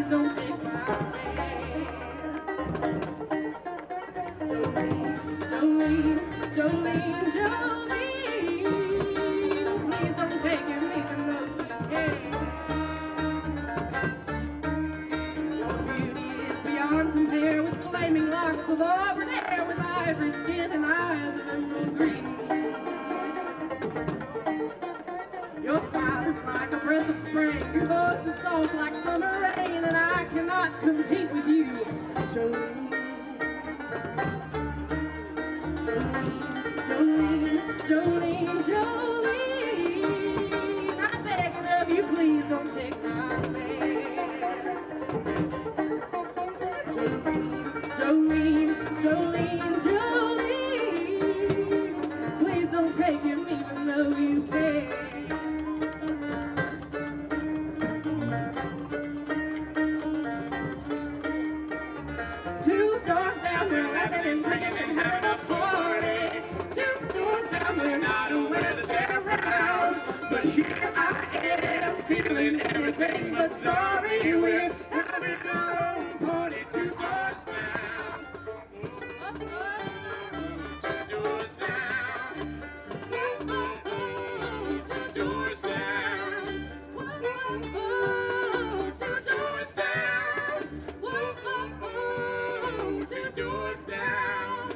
please don't take my man. Jolene, Jolene, Jolene, please don't take him even though you can. Your beauty is beyond compare with flaming locks of auburn hair, with ivory skin and eyes of emerald green. Your smile is like a breath of spring, your voice is soft like summer rain, and I cannot compete with you, Jolene. Jolene, Jolene, Jolene, I'm begging of you, please don't take my man. Jolene, Jolene, Jolene, please don't take him even though you can. Two doors down, we're laughing and drinking and having a party. Two doors down, we're not aware that they're around. But here I am, feeling anything but sorry. We're having our own party. Two doors down. Two doors down. Two doors down. Two doors down. Two doors down.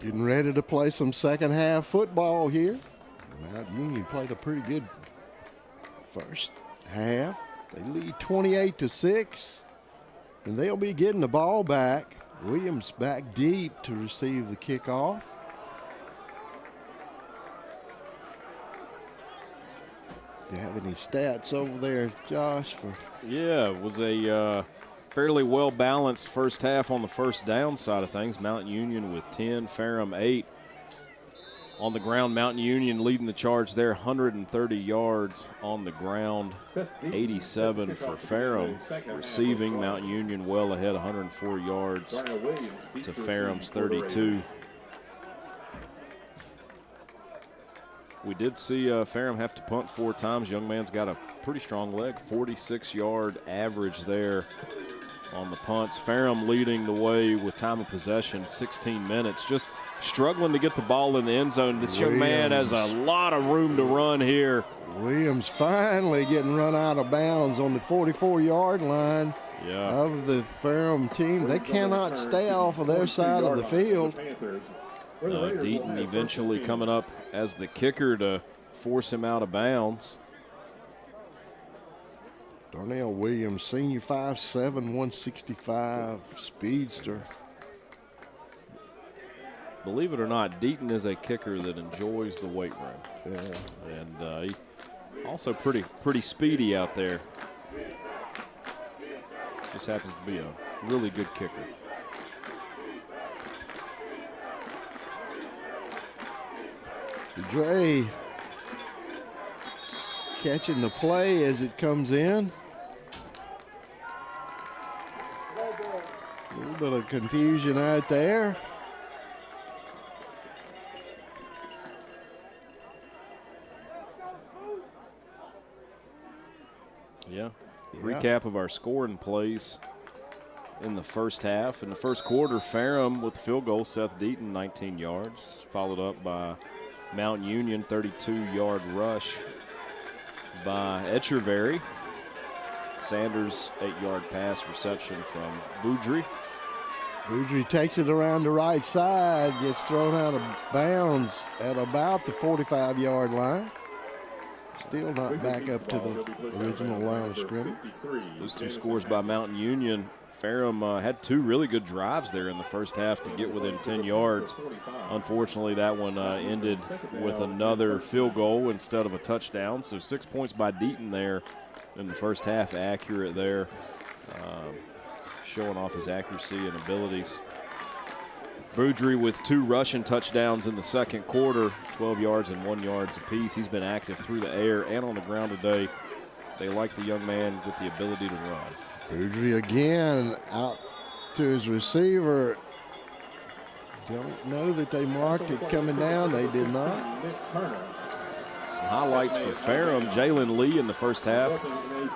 Getting ready to play some second half football here. Mount Union played a pretty good first half. They lead 28-6, and they'll be getting the ball back. Williams back deep to receive the kickoff. Do you have any stats over there, Josh? Yeah, it was a fairly well-balanced first half on the first down side of things. Mount Union with 10, Ferrum 8. On the ground, Mount Union leading the charge there, 130 yards on the ground, 87 for Ferrum. Receiving, Mount Union well ahead, 104 yards to Ferrum's 32. We did see Ferrum have to punt 4 times. Young man's got a pretty strong leg, 46-yard average there on the punts. Ferrum leading the way with time of possession, 16 minutes. Just struggling to get the ball in the end zone. This young man has a lot of room to run here. Williams finally getting run out of bounds on the 44-yard line of the Ferrum team. They cannot stay off of their side of the field. Deaton eventually coming up as the kicker to force him out of bounds. Darnell Williams, senior, 5'7", 165, speedster. Believe it or not, Deaton is a kicker that enjoys the weight room. Yeah. And he also pretty speedy out there. Just happens to be a really good kicker. Dre catching the play as it comes in. A little bit of confusion out there. Yeah. Recap of our scoring plays in the first half. In the first quarter, Ferrum with the field goal, Seth Deaton, 19 yards, followed up by Mount Union, 32-yard rush by Etcheverry. Sanders, 8-yard pass reception from Boudry. Boudry takes it around the right side, gets thrown out of bounds at about the 45-yard line. Still not back up to the original line of scrimmage. Those 2 scores by Mountain Union. Ferrum had 2 really good drives there in the first half to get within 10 yards. Unfortunately, that one ended with another field goal instead of a touchdown. So 6 points by Deaton there in the first half. Accurate there, showing off his accuracy and abilities. Boudry with 2 rushing touchdowns in the second quarter, 12 yards and 1 yard apiece. He's been active through the air and on the ground today. They like the young man with the ability to run. Boudry again out to his receiver. Don't know that they marked it coming down. They did not. Some highlights for Ferrum. Jalen Lee in the first half,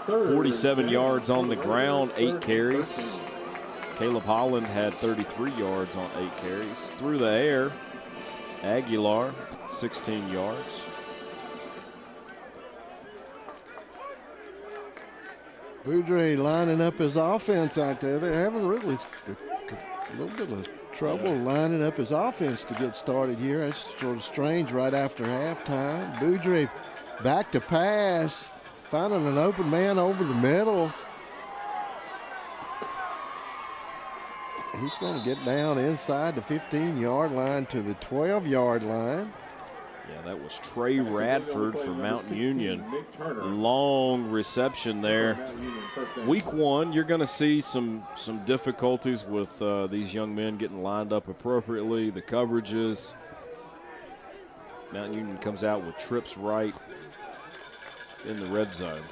47 yards on the ground, 8 carries. Caleb Holland had 33 yards on 8 carries. Through the air, Aguilar, 16 yards. Boudry lining up his offense out there. They're having really a little bit of trouble lining up his offense to get started here. That's sort of strange right after halftime. Boudry back to pass, finding an open man over the middle. He's going to get down inside the 15-yard line to the 12-yard line. Yeah, that was Trey Radford for Mount Union. Long reception there. Week 1, you're going to see some difficulties with these young men getting lined up appropriately, the coverages. Mount Union comes out with trips right in the red zone.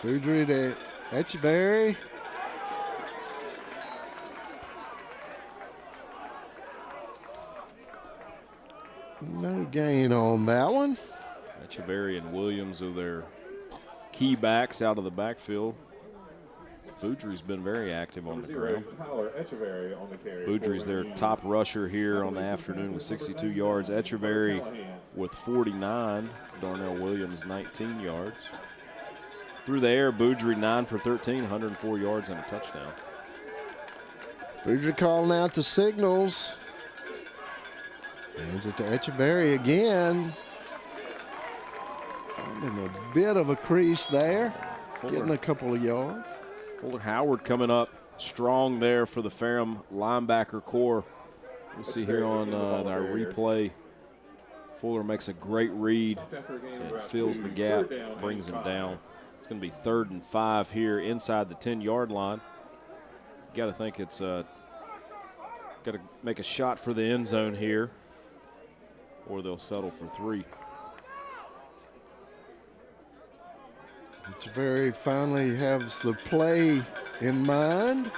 Boudry to Etcheverry. No gain on that one. Etcheverry and Williams are their key backs out of the backfield. Boudry's been very active on the ground. Boudry's their top rusher here on the afternoon with 62 yards. Etcheverry with 49. Darnell Williams, 19 yards. Through the air, Boudry 9 for 13, 104 yards and a touchdown. Boudry calling out the signals. Hands it to Echeverry again. Finding a bit of a crease there. Getting a couple of yards. Fuller Howard coming up strong there for the Ferrum linebacker core. We'll see here on our replay. Fuller makes a great read and fills the gap, brings him down. It's going to be 3rd and 5 here inside the 10-yard line. You got to think it's got to make a shot for the end zone here, or they'll settle for 3. Echeverry finally has the play in mind.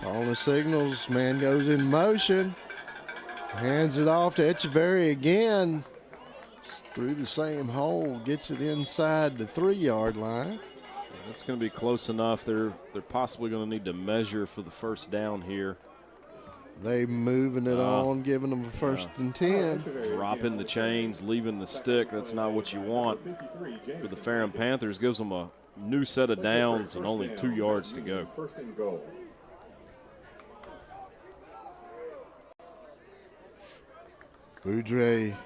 Calling the signals, man goes in motion. Hands it off to Echeverry again. Through the same hole, gets it inside the 3-yard line. That's going to be close enough. They're possibly going to need to measure for the first down here. They moving it on, giving them a 1st and 10. Dropping the chains, leaving the stick. That's not what you want for the Ferrum Panthers. Gives them a new set of downs and only 2 yards to go. Boudre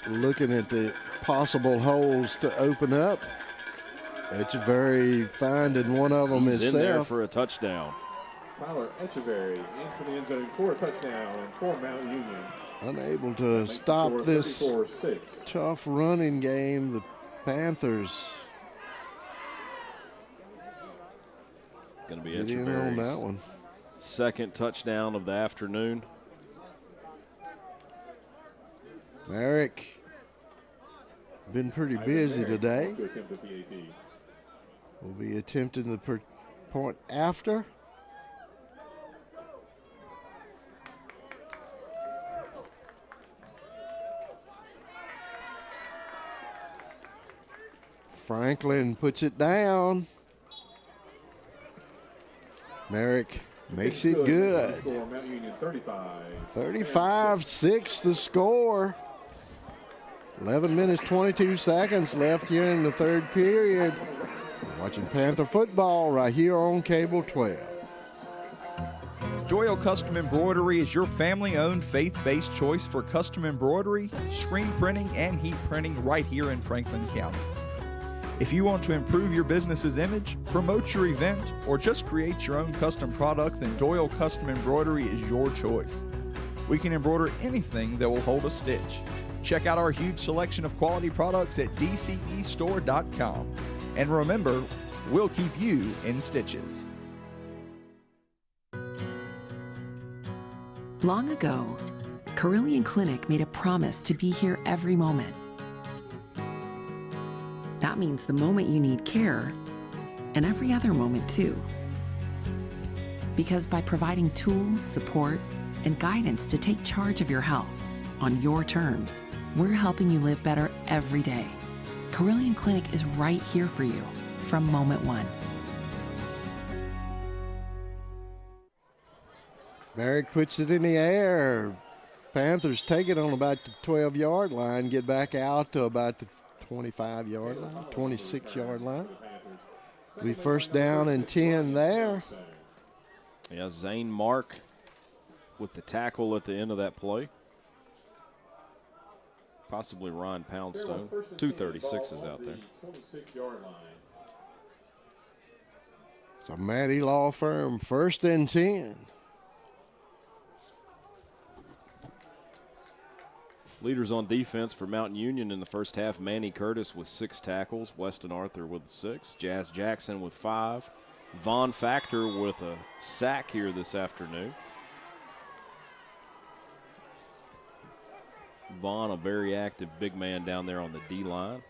looking at the possible holes to open up. Echeverry finding one of them He's himself. in there for a touchdown. Tyler Echeverry into the end zone for a touchdown for Mount Union. Unable to stop this tough running game, the Panthers. Going to be Get in on that Echeverry's one. second touchdown of the afternoon. Merrick been pretty busy today. Will be attempting the point after. Franklin puts it down. Merrick makes it good. 35-6 the score. 11 minutes, 22 seconds left here in the 3rd period. Watching Panther football right here on Cable 12. Doyle Custom Embroidery is your family-owned, faith-based choice for custom embroidery, screen printing, and heat printing right here in Franklin County. If you want to improve your business's image, promote your event, or just create your own custom product, then Doyle Custom Embroidery is your choice. We can embroider anything that will hold a stitch. Check out our huge selection of quality products at dcestore.com. And remember, we'll keep you in stitches. Long ago, Carillion Clinic made a promise to be here every moment. That means the moment you need care, and every other moment too. Because by providing tools, support, and guidance to take charge of your health on your terms, we're helping you live better every day. Carillion Clinic is right here for you from moment one. Merrick puts it in the air. Panthers take it on about the 12-yard line, get back out to about the 25-yard line, 26-yard line. We 1st down and 10 there. Yeah, Zane Mark with the tackle at the end of that play. Possibly Ryan Poundstone. 236 is out there. So Matty Law Firm, 1st and 10. Leaders on defense for Mountain Union in the first half, Manny Curtis with 6 tackles, Weston Arthur with 6, Jazz Jackson with 5, Vaughn Factor with a sack here this afternoon. Vaughn, a very active big man down there on the D-line.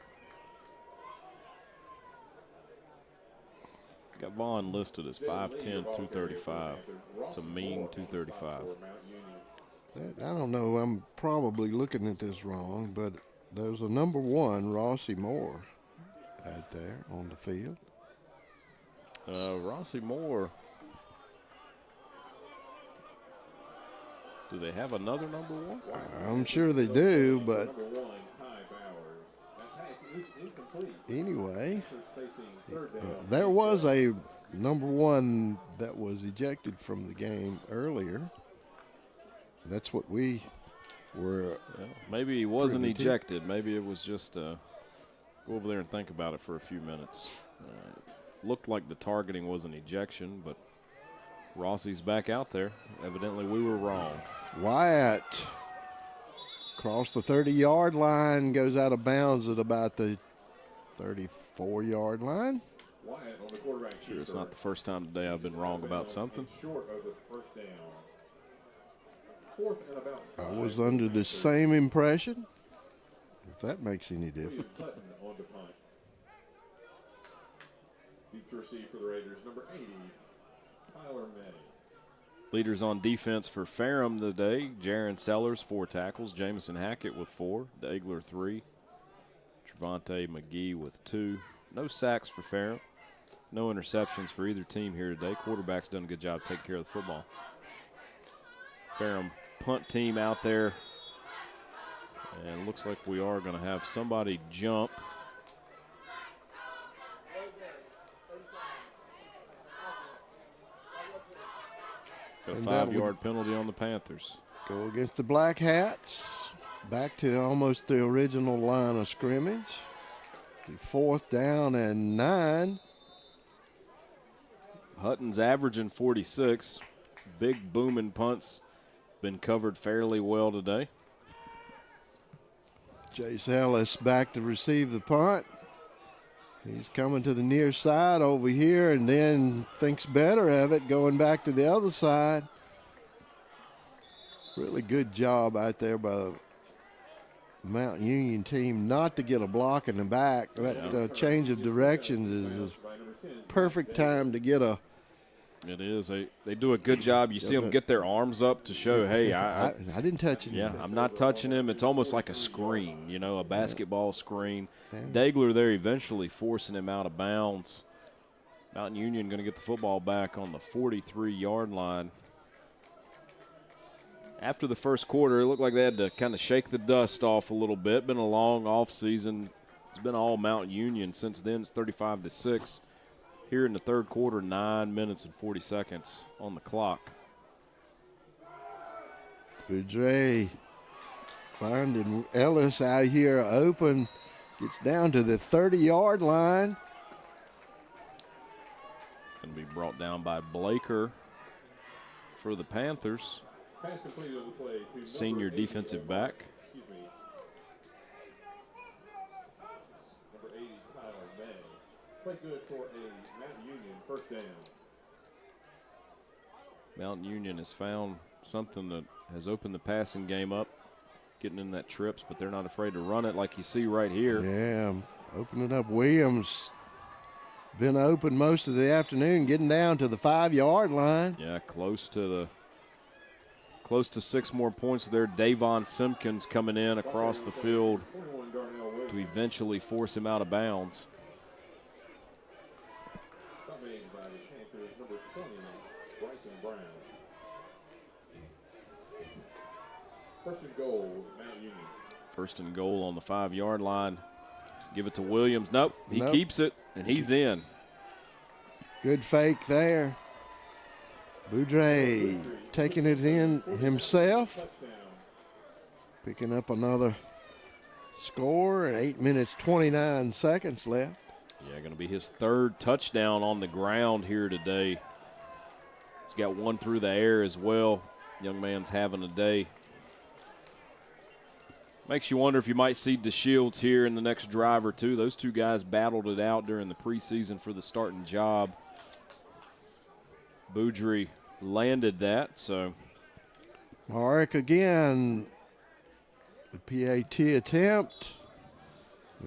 Got Vaughn listed as 5'10", 235. It's a mean 235. I don't know, I'm probably looking at this wrong, but there's a number 1, Rossi Moore, out there on the field. Rossi Moore. Do they have another number 1? I'm sure they do, but anyway, there was a number one that was ejected from the game earlier. That's what we were. Well, maybe he wasn't ejected. Maybe it was just go over there and think about it for a few minutes. Looked like the targeting was an ejection, but Rossi's back out there. Evidently we were wrong. Wyatt across the 30-yard line, goes out of bounds at about the 34-yard line. Wyatt on the quarterback. Sure, it's not the first time today I've been wrong about something. Short of the first down. 4th and about 5. I was under the same impression, if that makes any difference. Hutton on the punt. Deep to receive for the Raiders, number 80, Tyler May. Leaders on defense for Ferrum today: Jaron Sellers, 4 tackles; Jamison Hackett with 4; Dagler 3; Trevante McGee with 2. No sacks for Ferrum. No interceptions for either team here today. Quarterback's done a good job taking care of the football. Ferrum punt team out there. And it looks like we are going to have somebody jump. Got a 5-yard penalty on the Panthers. Go against the Black Hats. Back to almost the original line of scrimmage. The 4th down and 9. Hutton's averaging 46. Big booming punts. Been covered fairly well today. Chase Ellis back to receive the punt. He's coming to the near side over here and then thinks better of it, going back to the other side. Really good job out there by the Mount Union team not to get a block in the back. That change of direction is perfect time to get a. It is. They do a good job. You see them get their arms up to show, hey, I didn't touch him. Yeah, I'm not touching him. It's almost like a screen, a basketball screen. Dagler there eventually forcing him out of bounds. Mountain Union going to get the football back on the 43-yard line. After the first quarter, it looked like they had to kind of shake the dust off a little bit. Been a long off season. It's been all Mountain Union since then. It's 35-6. Here in the third quarter, 9 minutes and 40 seconds on the clock. Boudre finding Ellis out here open. Gets down to the 30-yard line. Going to be brought down by Blaker for the Panthers. Pass completed on the play to Senior defensive back. Number 80, Tyler May. Play good for a Mountain Union first down. Mountain Union has found something that has opened the passing game up, getting in that trips, but they're not afraid to run it like you see right here. Yeah, opening up. Williams been open most of the afternoon, getting down to the 5-yard line. Yeah, close to 6 more points there. Davon Simpkins coming in across the field to eventually force him out of bounds. First and goal, Mount Union. First and goal on the 5-yard line. Give it to Williams. Nope, he keeps it, and he's in. Good fake there. Boudre taking it in himself. Picking up another score. 8 minutes, 29 seconds left. Yeah, going to be his 3rd touchdown on the ground here today. He's got one through the air as well. Young man's having a day. Makes you wonder if you might see DeShields here in the next drive or two. Those two guys battled it out during the preseason for the starting job. Boudre landed that, so. Marek again, the PAT attempt.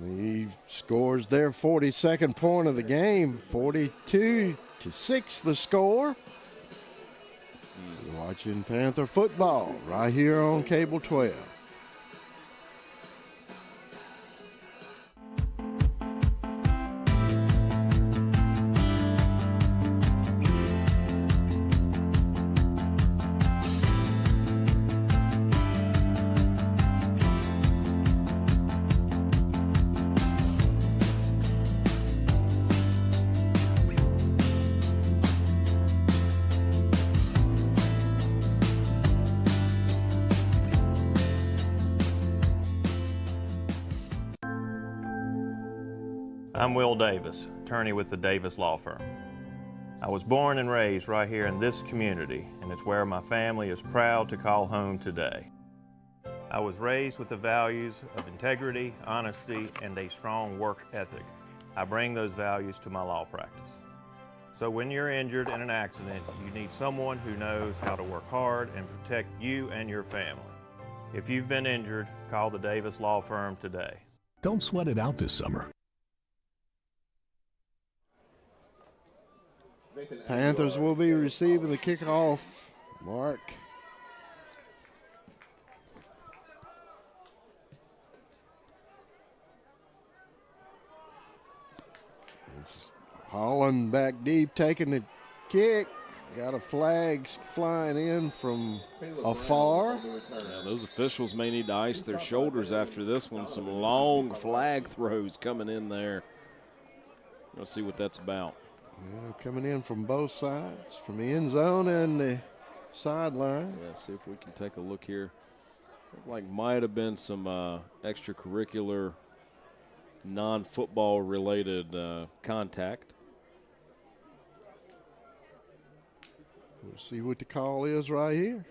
He scores their 42nd point of the game, 42-6 the score. You're watching Panther football right here on Cable 12. I'm Will Davis, attorney with the Davis Law Firm. I was born and raised right here in this community, and it's where my family is proud to call home today. I was raised with the values of integrity, honesty, and a strong work ethic. I bring those values to my law practice. So when you're injured in an accident, you need someone who knows how to work hard and protect you and your family. If you've been injured, call the Davis Law Firm today. Don't sweat it out this summer. Panthers will be receiving the kickoff. Mark. It's Holland back deep, taking the kick. Got a flag flying in from afar. Yeah, those officials may need to ice their shoulders after this one. Some long flag throws coming in there. We'll see what that's about. Yeah, coming in from both sides, from the end zone and the sideline. Yeah, see if we can take a look here. Looked like might have been some extracurricular, non-football related contact. We'll see what the call is right here.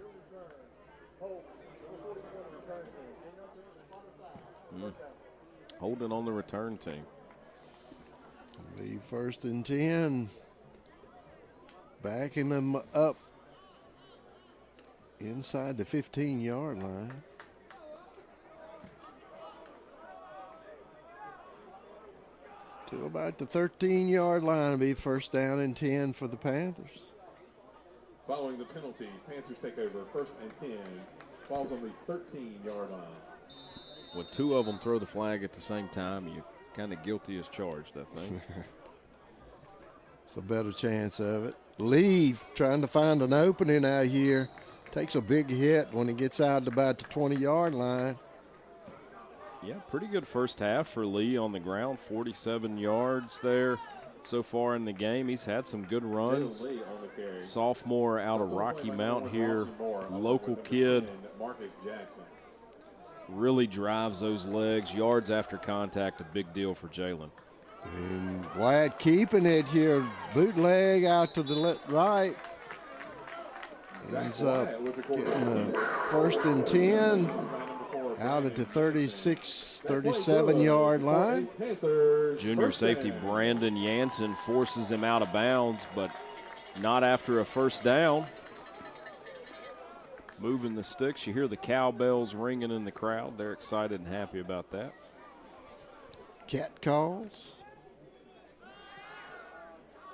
Holding on the return team. The 1st and 10. Backing them up inside the 15-yard line. To about the 13-yard line will be 1st down and 10 for the Panthers. Following the penalty, Panthers take over 1st and 10. Falls on the 13-yard line. When two of them throw the flag at the same time, you're kind of guilty as charged, I think. It's a better chance of it. Lee trying to find an opening out here. Takes a big hit when he gets out to about the 20-yard line. Yeah, pretty good first half for Lee on the ground. 47 yards there so far in the game. He's had some good runs. Sophomore out of Rocky Mount here, local kid. Really drives those legs. Yards after contact, a big deal for Jalen. And Wyatt keeping it here. Bootleg out to the right. Ends up getting the 1st and 10 out at the 36, 37-yard line. Junior safety Brandon Jansen forces him out of bounds, but not after a 1st down. Moving the sticks. You hear the cowbells ringing in the crowd. They're excited and happy about that. Cat calls.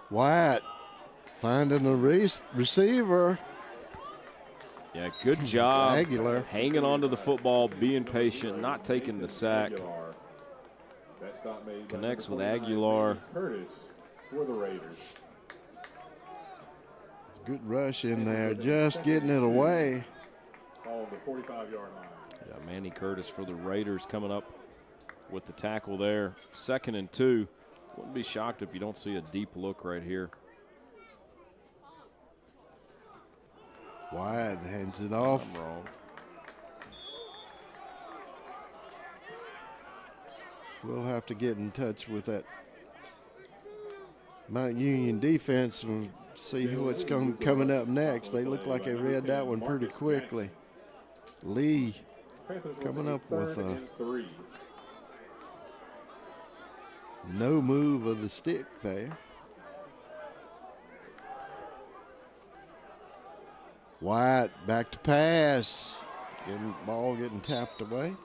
Wyatt finding the receiver. Yeah, good job Aguilar hanging on to the football, being patient, not taking the sack. Connects with Aguilar. For the Raiders. It's a good rush in there, just getting it away. On the 45-yard line. Yeah, Manny Curtis for the Raiders coming up with the tackle there. 2nd and 2. Wouldn't be shocked if you don't see a deep look right here. Wyatt hands it off. I'm wrong. We'll have to get in touch with that Mount Union defense and see what's coming up next. They look like they read that one pretty quickly. Lee coming up with a no move of the stick there. Wyatt back to pass. Ball getting tapped away.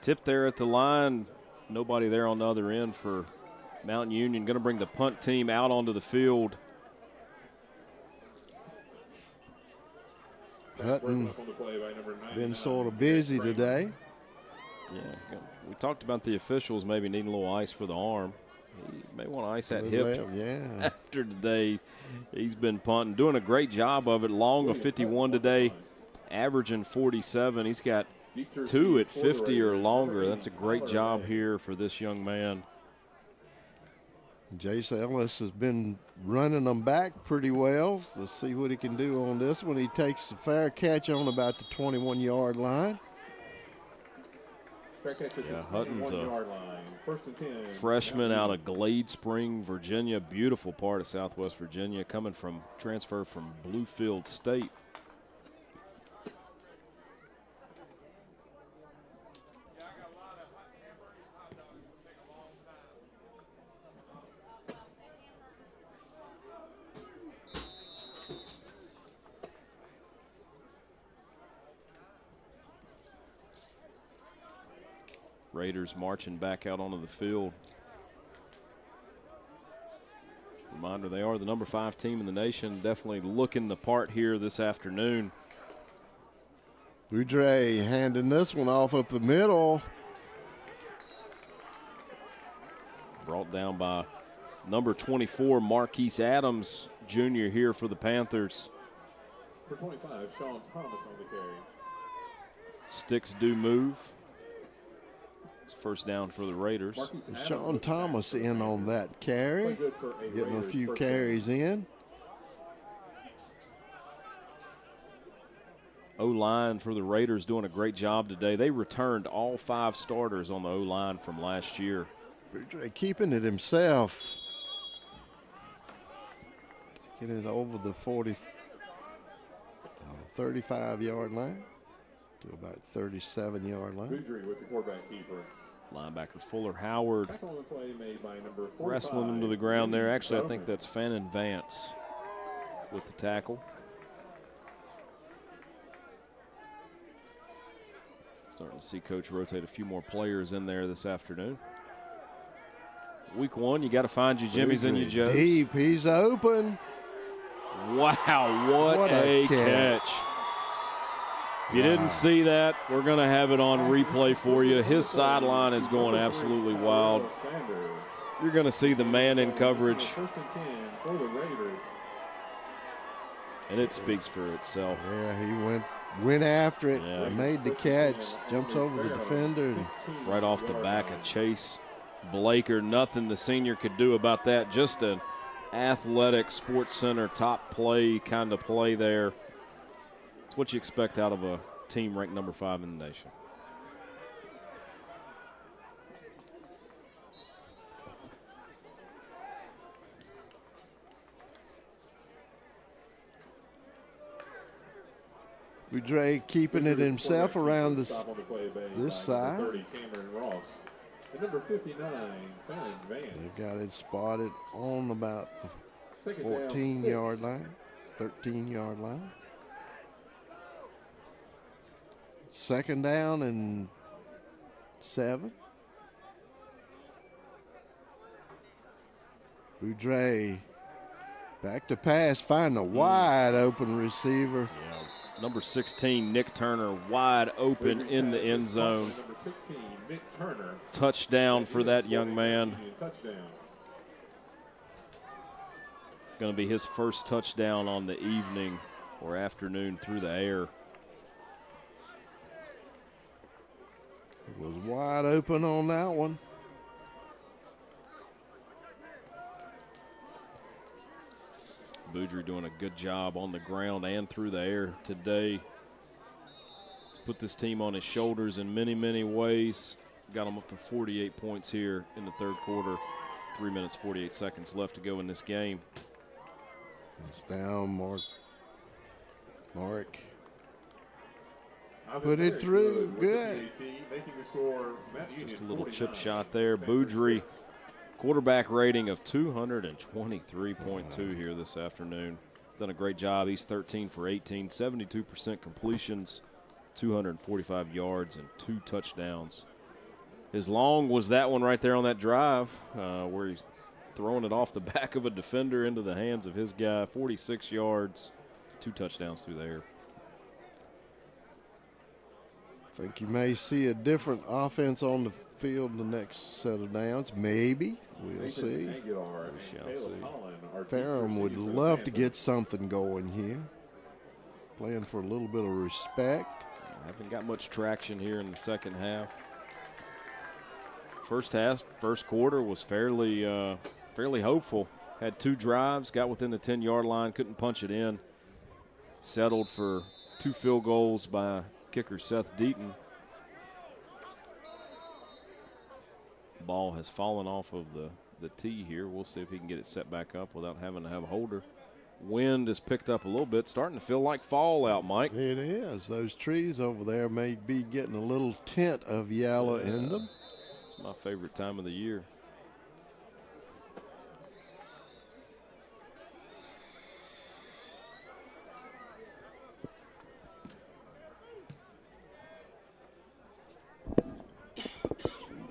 Tip there at the line. Nobody there on the other end for Mount Union. Going to bring the punt team out onto the field. Hutton been sort of busy today. Yeah, we talked about the officials maybe needing a little ice for the arm. He may want to ice that hip after today. He's been punting, doing a great job of it. Long of 51 today, averaging 47. He's got 2 at 50 or longer. That's a great job here for this young man. Jace Ellis has been running them back pretty well. Let's see what he can do on this one. He takes the fair catch on about the 21-yard line. Yeah, Hutton's a 1-yard line. First and 10. freshman out of Glade Spring, Virginia. Beautiful part of Southwest Virginia, coming from transfer from Bluefield State. Raiders marching back out onto the field. Reminder, they are the number 5 team in the nation. Definitely looking the part here this afternoon. Boudre handing this one off up the middle. Brought down by number 24, Marquise Adams Jr. here for the Panthers. For 25, Sean Thomas on the carry. Sticks do move. It's first down for the Raiders. Sean Thomas in on that carry, getting a few carries in. O-line for the Raiders doing a great job today. They returned all 5 starters on the O-line from last year. Keeping it himself. Taking it over the 35-yard line to about 37-yard line. Boudre with the quarterback keeper. Linebacker Fuller Howard Tackle on the play made by number 45. wrestling him to the ground there. Actually, I think that's Fannin Vance with the tackle. Starting to see Coach rotate a few more players in there this afternoon. Week 1, you got to find your Jimmies and your Joes. Deep, he's open. Wow, what a catch. If you didn't see that, we're going to have it on replay for you. His sideline is going absolutely wild. You're going to see the man in coverage. And it speaks for itself. Yeah, he went after it, made the catch, jumps over the defender. And right off the back of Chase Blaker. Nothing the senior could do about that. Just an athletic Sports Center top play kind of play there. It's what you expect out of a team ranked number 5 in the nation. Boudre keeping it himself around this side. Number 59, Fannin Vance. They've got it spotted on about the 14-yard line, 13-yard line. Second down and 7. Boudre back to pass, find a wide open receiver. Yeah. Number 16, Nick Turner, wide open in the end zone. Number 16, Nick Turner. Touchdown for that young man. Going to be his first touchdown on the evening or afternoon through the air. It was wide open on that one. Boudre doing a good job on the ground and through the air today. He's put this team on his shoulders in many, many ways. Got them up to 48 points here in the third quarter. 3 minutes, 48 seconds left to go in this game. It's down, Mark. Put it through. Good. Just a little chip shot there. Boudre, quarterback rating of 223.2 here this afternoon. Done a great job. He's 13 for 18, 72% completions, 245 yards, and 2 touchdowns. His long was that one right there on that drive where he's throwing it off the back of a defender into the hands of his guy. 46 yards, 2 touchdowns through the air. I think you may see a different offense on the field the next set of downs. Maybe. We'll see. We shall see. Ferrum would love to get something going here. Playing for a little bit of respect. Haven't got much traction here in the second half. First quarter was fairly hopeful. Had 2 drives, got within the 10-yard line, couldn't punch it in. Settled for 2 field goals by kicker Seth Deaton. Ball has fallen off of the tee here. We'll see if he can get it set back up without having to have a holder. Wind has picked up a little bit, starting to feel like fall out, Mike. It is. Those trees over there may be getting a little tint of yellow in them. It's my favorite time of the year.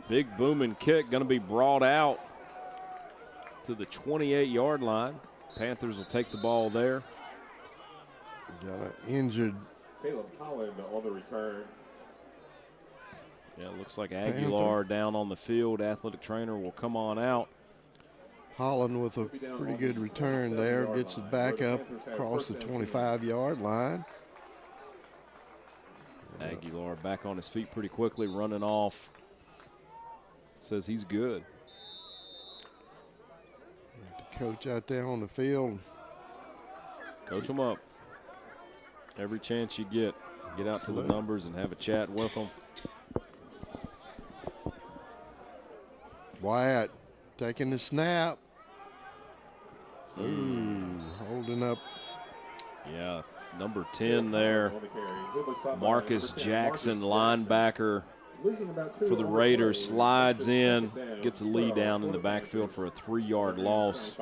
Big booming kick going to be brought out to the 28-yard line. Panthers will take the ball there. Got an injured. Caleb Holland on the return. Yeah, it looks like Aguilar down on the field. Athletic trainer will come on out. Holland with a pretty good return there. Gets it back up across the 25-yard line. Aguilar back on his feet pretty quickly, running off. Says he's good. The coach out there on the field. Coach him up. Every chance you get out to the numbers and have a chat with them. Wyatt taking the snap. Ooh, holding up. Yeah, number 10 there. Marcus Jackson, linebacker for the Raiders, slides in, gets a lead down in the backfield for a 3-yard loss.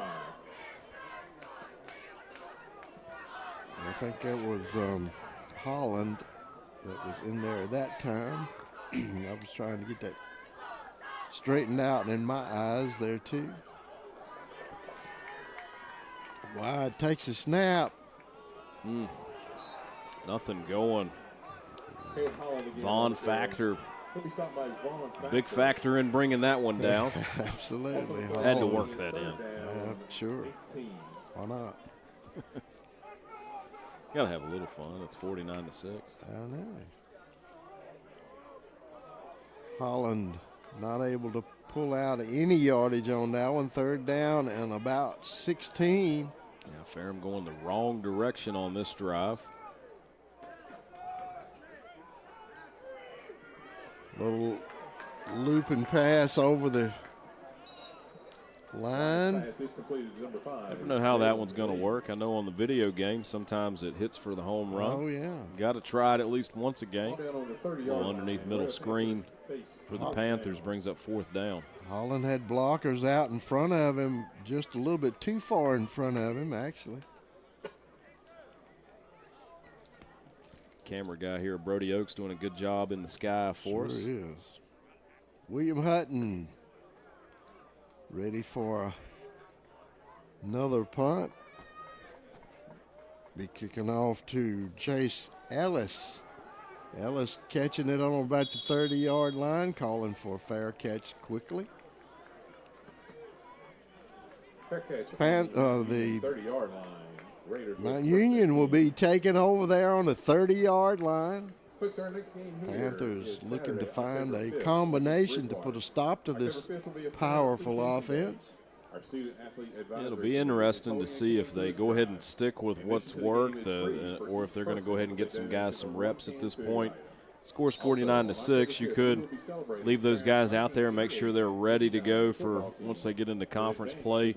I think that was Holland that was in there at that time. I was trying to get that straightened out in my eyes there too. Wyatt takes a snap. Nothing going. Vaughn Factor. Big factor in bringing that one down. Absolutely. Had to work that in. Sure. Why not? Got to have a little fun. It's 49-6. I know. Holland not able to pull out any yardage on that one. 3rd down and about 16. Yeah, Ferrum going the wrong direction on this drive. Little looping pass over the line. I don't know how that one's going to work. I know on the video game sometimes it hits for the home run. Oh, yeah. Got to try it at least once a game. Well, underneath middle screen for the Panthers brings up 4th down. Holland had blockers out in front of him, just a little bit too far in front of him, actually. Camera guy here, Brody Oaks, doing a good job in the sky for us. Sure is. William Hutton ready for another punt. Be kicking off to Chase Ellis. Ellis catching it on about the 30-yard line, calling for a fair catch quickly. Fair catch. The 30-yard line. Raiders Mount Union will be taken over there on the 30-yard line. Puts our next game here Panthers is looking to Saturday, find a October 5th, combination to put a Bridgewater. stop to this October 5th will be a powerful Tuesday. offense. Our student athlete advisory It'll be interesting to see if they go ahead and stick with what's worked or if they're going to go ahead and get some guys some reps at this point. Scores 49-6. You could leave those guys out there and make sure they're ready to go for once they get into conference play.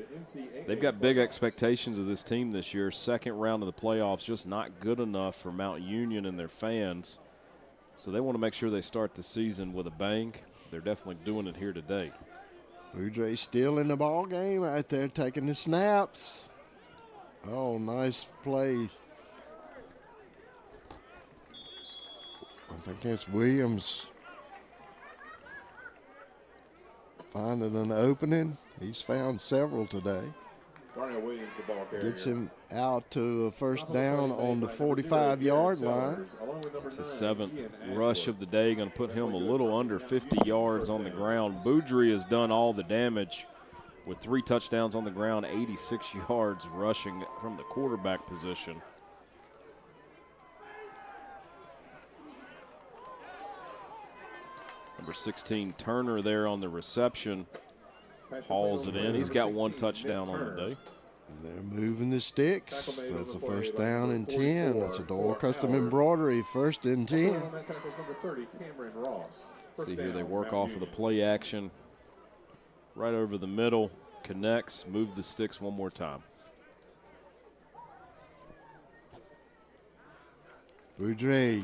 They've got big expectations of this team this year. 2nd round of the playoffs, just not good enough for Mount Union and their fans. So they want to make sure they start the season with a bang. They're definitely doing it here today. Boudreaux still in the ball game out there taking the snaps. Oh, nice play. I think that's Williams finding an opening. He's found several today. Darnell Williams, the ball carrier. Gets him out to a 1st down on the 45-yard line. It's his 7th rush of the day. Going to put him a little under 50 yards on the ground. Boudreaux has done all the damage with 3 touchdowns on the ground, 86 yards rushing from the quarterback position. Number 16, Turner, there on the reception. Hauls it in. He's got 1 touchdown on the day. They're moving the sticks. That's a 1st down and 10. That's a Doyle Custom Embroidery, 1st and 10. See here they work off of the play action. right over the middle, connects, move the sticks one more time. Boudreaux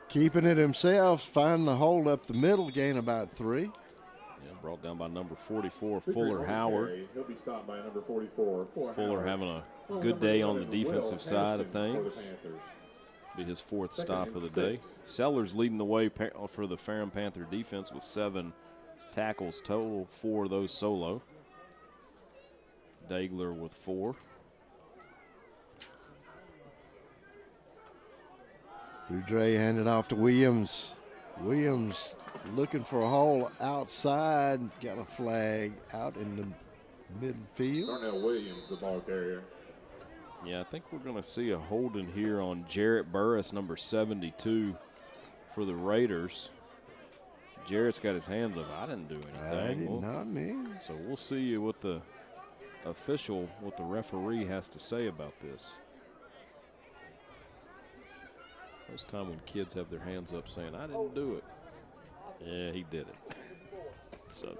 keeping it himself, finding the hole up the middle, gain about 3. Yeah, brought down by number 44, Fuller Howard. He'll be stopped by number 44, Fuller having a good day on the defensive side of things. Be his 4th stop of the day. Sellers leading the way for the Ferrum Panther defense with 7 tackles total, 4 of those solo. Dagler with 4. Boudreaux handed off to Williams. Williams looking for a hole outside. Got a flag out in the midfield. Darnell Williams, the ball carrier. Yeah, I think we're going to see a holding here on Jarrett Burris, number 72 for the Raiders. Jarrett's got his hands up. I didn't do anything. I did not me. So we'll see what the official, what the referee has to say about this. Most time when kids have their hands up saying, I didn't do it. Yeah, he did it. So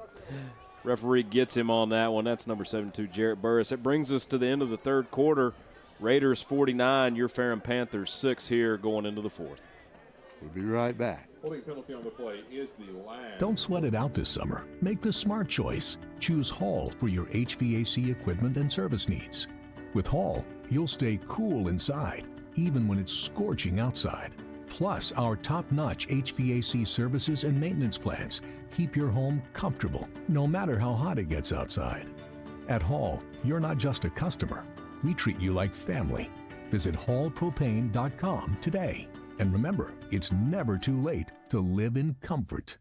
referee gets him on that one. That's number 72, Jarrett Burris. It brings us to the end of the 3rd quarter. Raiders 49, your Ferrum Panthers 6 here going into the 4th. We'll be right back. Holding penalty on the play is the last. Don't sweat it out this summer. Make the smart choice. Choose Hall for your HVAC equipment and service needs. With Hall, you'll stay cool inside, even when it's scorching outside. Plus, our top-notch HVAC services and maintenance plans keep your home comfortable, no matter how hot it gets outside. At Hall, you're not just a customer. We treat you like family. Visit hallpropane.com today. And remember, it's never too late to live in comfort.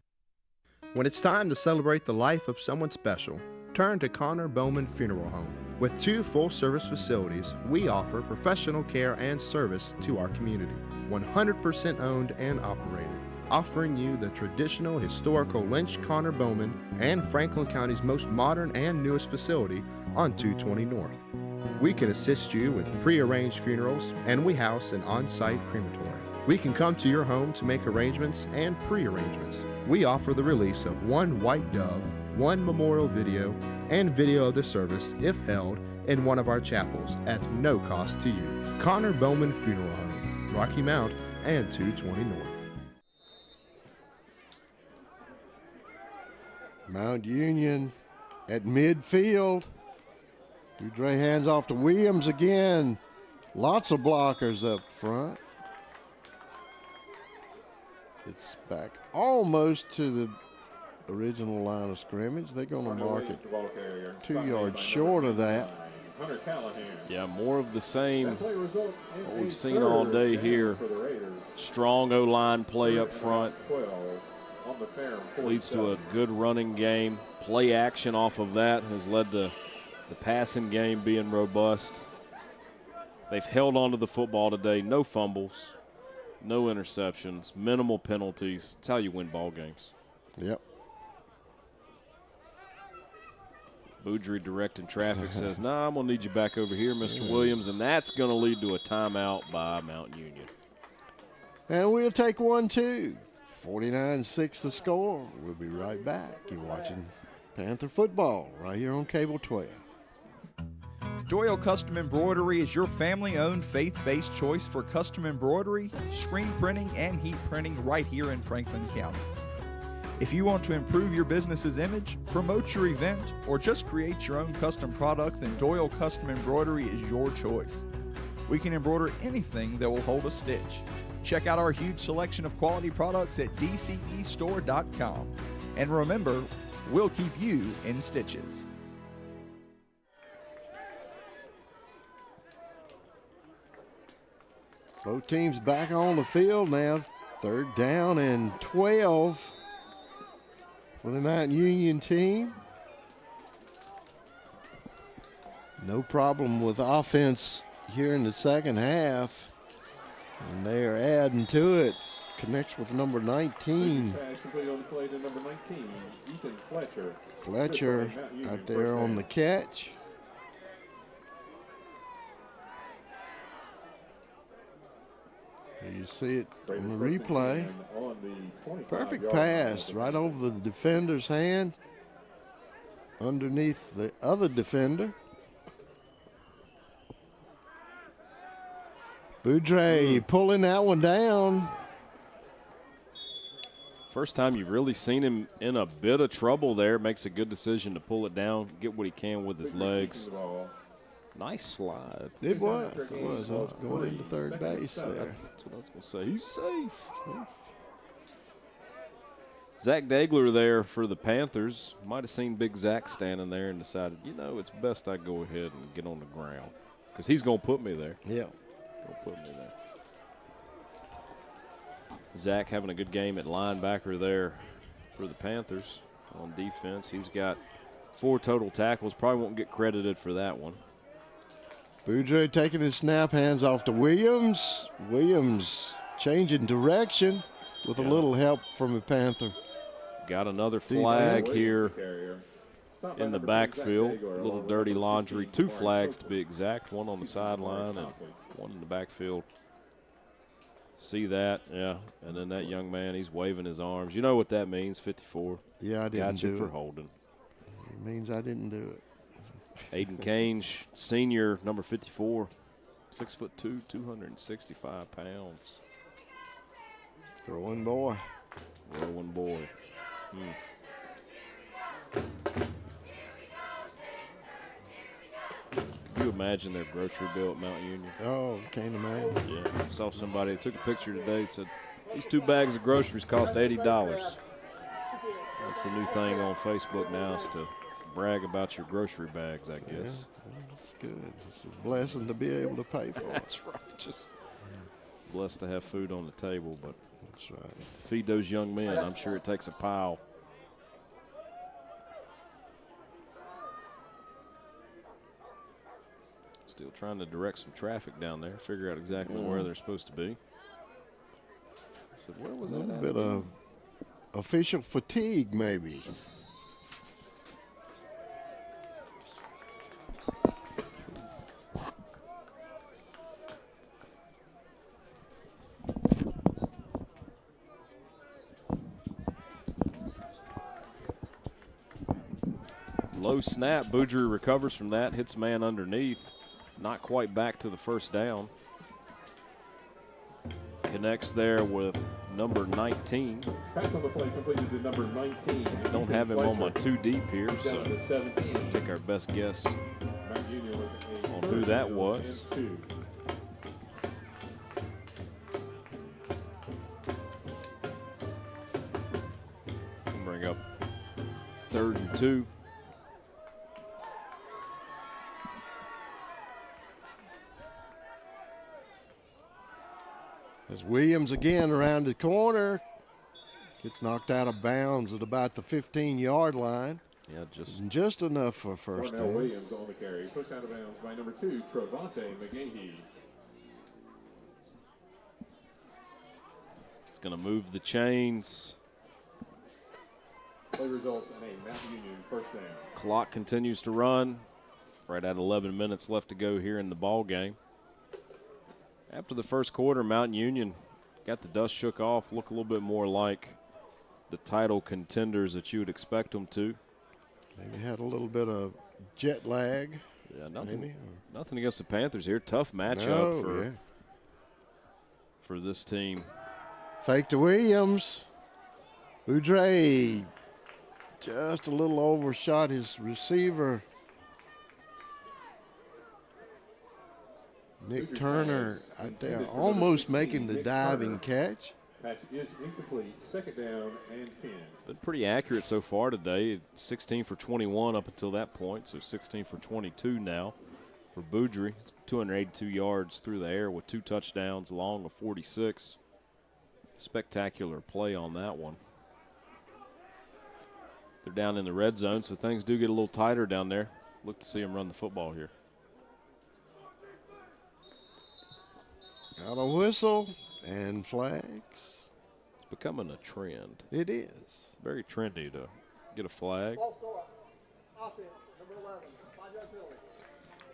When it's time to celebrate the life of someone special, turn to Connor Bowman Funeral Home. With 2 full-service facilities, we offer professional care and service to our community. 100% owned and operated, offering you the traditional historical Lynch, Connor Bowman, and Franklin County's most modern and newest facility on 220 North. We can assist you with pre-arranged funerals, and we house an on-site crematory. We can come to your home to make arrangements and pre-arrangements. We offer the release of 1 white dove, 1 memorial video, and video of the service if held in one of our chapels at no cost to you. Connor Bowman Funeral Home, Rocky Mount and 220 North. Mount Union at midfield. Boudreaux hands off to Williams again. Lots of blockers up front. It's back almost to the original line of scrimmage. They're going to mark it 2 yards short of that. Yeah, more of the same what we've seen all day here. Strong O-line play up front. Leads to a good running game. Play action off of that has led to the passing game being robust. They've held on to the football today. No fumbles, no interceptions, minimal penalties. It's how you win ball games. Yep. Boudreaux directing traffic says, nah, I'm going to need you back over here, Mr. Williams, and that's going to lead to a timeout by Mount Union. And we'll take 1-2. 49-6 the score. We'll be right back. You're watching Panther football right here on Cable 12. Doyle Custom Embroidery is your family-owned, faith-based choice for custom embroidery, screen printing, and heat printing right here in Franklin County. If you want to improve your business's image, promote your event, or just create your own custom product, then Doyle Custom Embroidery is your choice. We can embroider anything that will hold a stitch. Check out our huge selection of quality products at dcestore.com. And remember, we'll keep you in stitches. Both teams back on the field now. 3rd down and 12 for the Mount Union team. No problem with offense here in the second half. And they are adding to it. Connects with number 19. Fletcher out there on the catch. You see it on the replay. Perfect pass right over the defender's hand. underneath the other defender. Boudre pulling that one down. First time you've really seen him in a bit of trouble there. Makes a good decision to pull it down, get what he can with his legs. Nice slide. It was. I was going into third base there. That's what I was going to say. He's safe. Zach Dagler there for the Panthers. Might have seen Big Zach standing there and decided, you know, it's best I go ahead and get on the ground because he's going to put me there. Yeah. Going to put me there. Zach having a good game at linebacker there for the Panthers on defense. He's got 4 total tackles. Probably won't get credited for that one. Boudre taking his snap, hands off to Williams. Williams changing direction with a little help from the Panther. Got another flag here in the backfield. A little dirty laundry. 2 flags to be exact. One on the sideline and one in the backfield. See that? Yeah. And then that young man, he's waving his arms. You know what that means, 54. Yeah, I didn't do it. Got you for holding. It means I didn't do it. Aiden Cange, senior, number 54, 6'2", 265 pounds. Growing boy. Growing boy. Can you imagine their grocery bill at Mount Union? Oh, can't imagine. Yeah, I saw somebody that took a picture today, said these 2 bags of groceries cost $80. That's the new thing on Facebook now, is to brag about your grocery bags, I guess. Yeah, that's good. It's a blessing to be able to pay for it. That's right. Just blessed to have food on the table, but that's right. To feed those young men, I'm sure it takes a pile. Still trying to direct some traffic down there, figure out exactly where they're supposed to be. So where was that? A little bit of official fatigue, maybe. Low snap. Boudre recovers from that, hits man underneath. Not quite back to the first down. Connects there with number 19. Pass on the play completed to number 19. Don't have him on my 2 deep here, so take our best guess on who that was. Bring up 3rd and 2. As Williams again around the corner, gets knocked out of bounds at about the 15-yard line. Yeah, just enough for a first down. Williams on the carry, pushed out of bounds by number 2, Travante McGahee. It's going to move the chains. Play results in a Mount Union first down. Clock continues to run. Right at 11 minutes left to go here in the ball game. After the first quarter, Mount Union got the dust shook off, look a little bit more like the title contenders that you would expect them to. Maybe had a little bit of jet lag. Yeah, nothing against the Panthers here. Tough matchup for this team. Fake to Williams. Boudre just a little overshot his receiver. Nick Turner out there almost making the diving catch. Pass is incomplete. 2nd down and 10. Been pretty accurate so far today. 16 for 21 up until that point, so 16 for 22 now for Boudre. 282 yards through the air with 2 touchdowns, along of 46. Spectacular play on that one. They're down in the red zone, so things do get a little tighter down there. Look to see them run the football here. Got a whistle and flags. It's becoming a trend. It is. Very trendy to get a flag.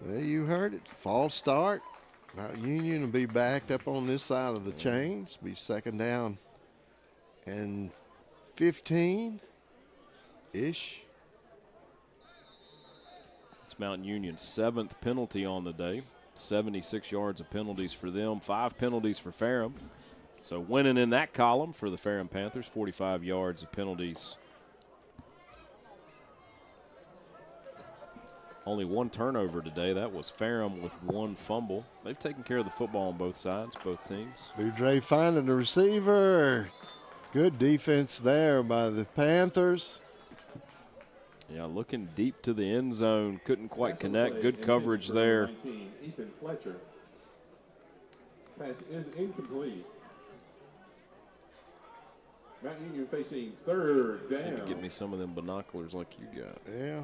There you heard it. False start. Mount Union will be backed up on this side of the chains. Be 2nd down and 15-ish. Mountain Union's 7th penalty on the day. 76 yards of penalties for them, 5 penalties for Ferrum. So winning in that column for the Ferrum Panthers, 45 yards of penalties. Only 1 turnover today. That was Ferrum with 1 fumble. They've taken care of the football on both sides, both teams. Boudreaux finding the receiver. Good defense there by the Panthers. Yeah, looking deep to the end zone. Couldn't quite connect. Good coverage there. 19, Ethan Fletcher. Pass is incomplete. Mountain Union facing 3rd down. Get me some of them binoculars like you got. Yeah.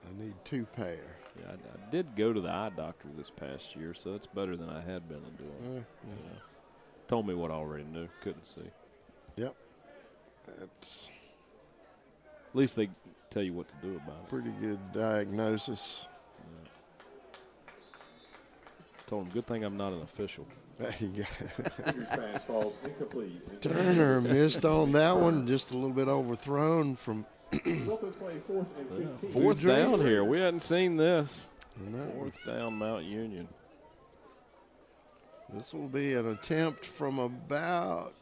I need 2 pair. Yeah, I did go to the eye doctor this past year, so that's better than I had been doing. Yeah. Told me what I already knew. Couldn't see. Yep. That's at least they tell you what to do about it. Pretty good diagnosis. Yeah. Told him, good thing I'm not an official. There you go. Pass falls incomplete. Turner missed on that one, just a little bit overthrown from. Play 4th and 15. 4th down here. We hadn't seen this. No. 4th down, Mount Union. This will be an attempt from about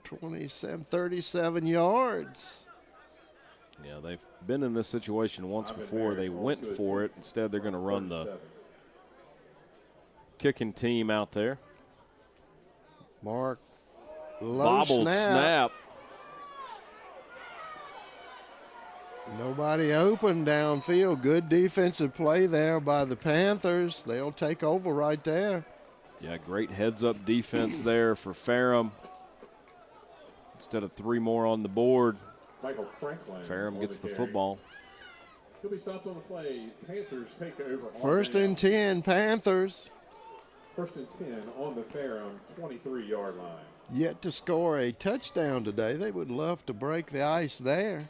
37 yards. Yeah, they've been in this situation once before. They went for it. Instead, they're going to run the kicking team out there. Mark, low bobbled snap. Nobody open downfield. Good defensive play there by the Panthers. They'll take over right there. Yeah, great heads-up defense there for Ferrum. Instead of 3 more on the board, Michael Franklin Ferrum gets the football. He'll be stopped on the play. Panthers take over. 1st and 10, Panthers. 1st and 10 on the Ferrum 23-yard line. Yet to score a touchdown today. They would love to break the ice there.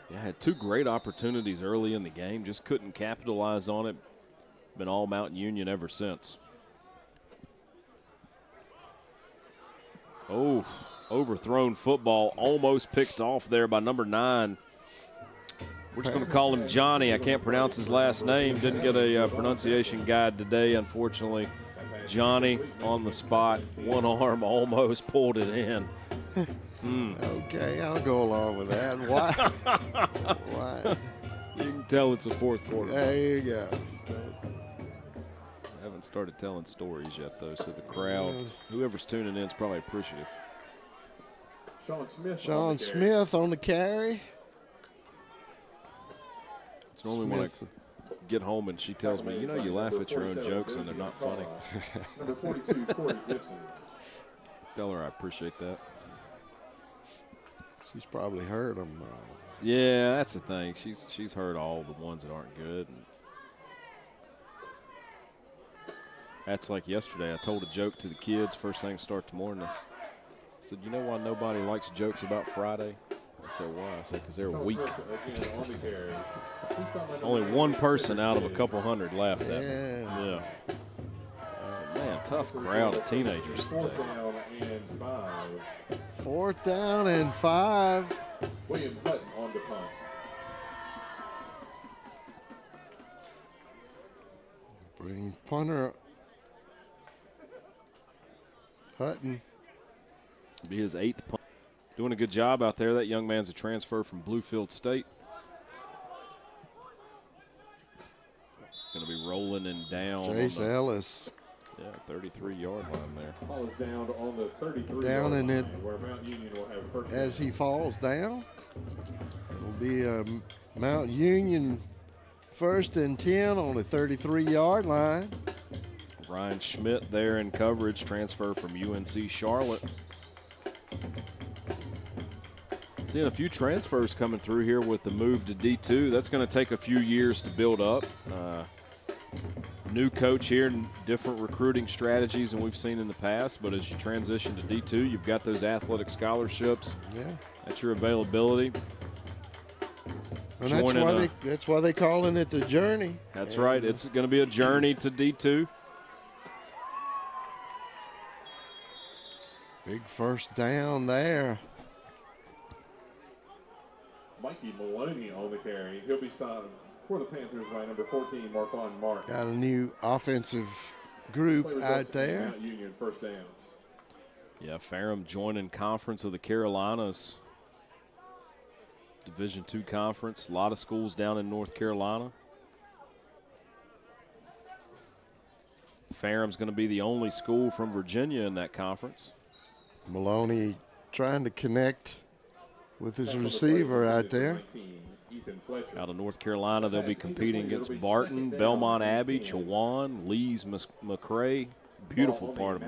Yeah, had 2 great opportunities early in the game. Just couldn't capitalize on it. Been all Mountain Union ever since. Oh, overthrown football. Almost picked off there by number 9. We're just going to call him Johnny. I can't pronounce his last name. Didn't get a pronunciation guide today, unfortunately. Johnny on the spot. One arm almost pulled it in. Okay, I'll go along with that. Why? Why? You can tell it's a 4th quarter. There you go. I haven't started telling stories yet, though, so the crowd, whoever's tuning in, is probably appreciative. Sean Smith on the carry. It's normally when I get home and she tells me, you know, you laugh at your own jokes and they're not funny. Number 42, Corey Gibson. Tell her I appreciate that. She's probably heard them. Yeah, that's the thing. She's heard all the ones that aren't good. And that's like yesterday. I told a joke to the kids first thing to start the morning. I said, you know why nobody likes jokes about Friday? I said, why? I said, because they're weak. Only 1 person out of a couple hundred laughed at me. Yeah. So, man, tough crowd of teenagers today. 4th down and 5. William Hutton on the punt. Bring punter Hutton. Be his 8th punt. Doing a good job out there. That young man's a transfer from Bluefield State. Going to be rolling and down. Chase Ellis. Yeah, 33-yard line there. Ball is down on the 33 down in it where Mount Union will have first as down. he falls down. It'll be a Mount Union 1st and 10 on the 33-yard line. Ryan Schmidt there in coverage, transfer from UNC Charlotte. Seeing a few transfers coming through here with the move to D2. That's going to take a few years to build up. New coach here, different recruiting strategies than we've seen in the past, but as you transition to D2, you've got those athletic scholarships. Yeah. That's your availability. And that's why they calling it the journey. That's right. It's going to be a journey to D2. Big 1st down there. Mikey Maloney on the carry. He'll be stopped for the Panthers by number 14, Marquand Martin. Got a new offensive group out there. Mount Union first down. Yeah, Ferrum joining Conference of the Carolinas. Division II conference. A lot of schools down in North Carolina. Ferrum's going to be the only school from Virginia in that conference. Maloney trying to connect with his receiver out there. Out of North Carolina, they'll be competing against Barton, Belmont Abbey, Chowan, Lees, McRae. Beautiful part of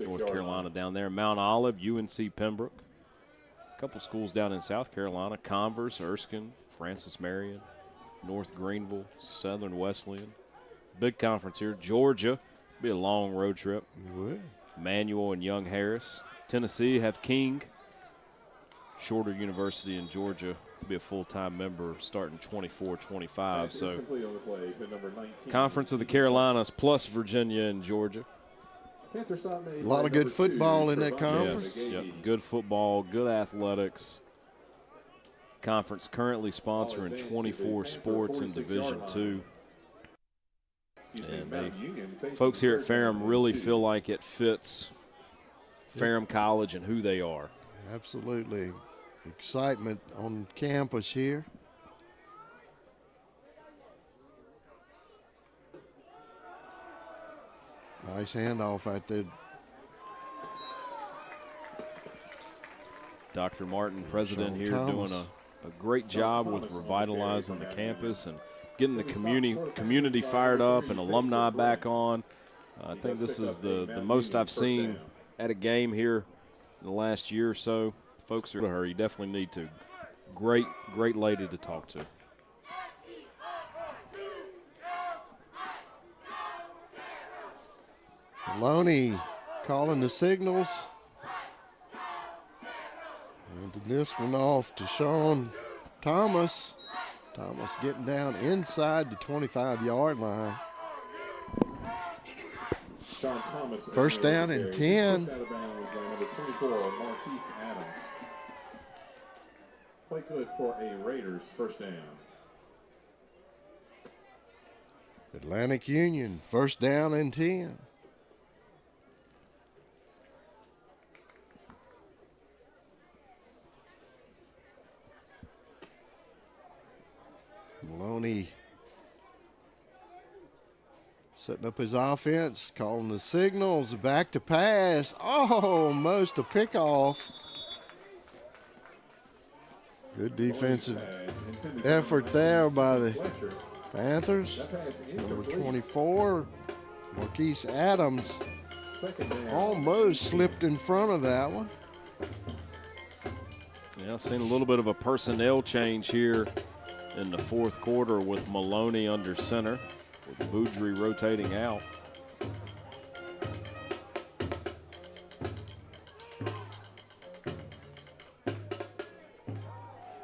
North Carolina down there. Mount Olive, UNC Pembroke. A couple schools down in South Carolina, Converse, Erskine, Francis Marion, North Greenville, Southern Wesleyan. Big conference here. Georgia, be a long road trip. It would. Manual and Young Harris. Tennessee have King. Shorter University in Georgia be a full-time member starting 24-25. So Conference of the Carolinas plus Virginia and Georgia. A lot of good football in that conference. Yes, yep. Good football, good athletics. Conference currently sponsoring 24 sports in Division II. And folks here at Ferrum really feel like it fits Ferrum College and who they are. Absolutely. Excitement on campus here. Nice handoff out there. Dr. Martin, president Sean here, Thomas. doing a great job with revitalizing the campus and getting the community fired up and alumni back on. I think this is the most I've seen at a game here in the last year or so. Folks are to her. You definitely need to. Great lady to talk to. Maloney calling the signals. And this one off to Sean Thomas. Thomas getting down inside the 25-yard line. First down and 10. Play good for a Raiders first down. Atlantic Union, first down and 10. Maloney setting up his offense, calling the signals, back to pass. Oh, almost a pickoff. Good defensive effort there by the Panthers. Number 24, Marquise Adams, almost slipped in front of that one. Yeah, seen a little bit of a personnel change here in the fourth quarter with Maloney under center, with Boudry rotating out.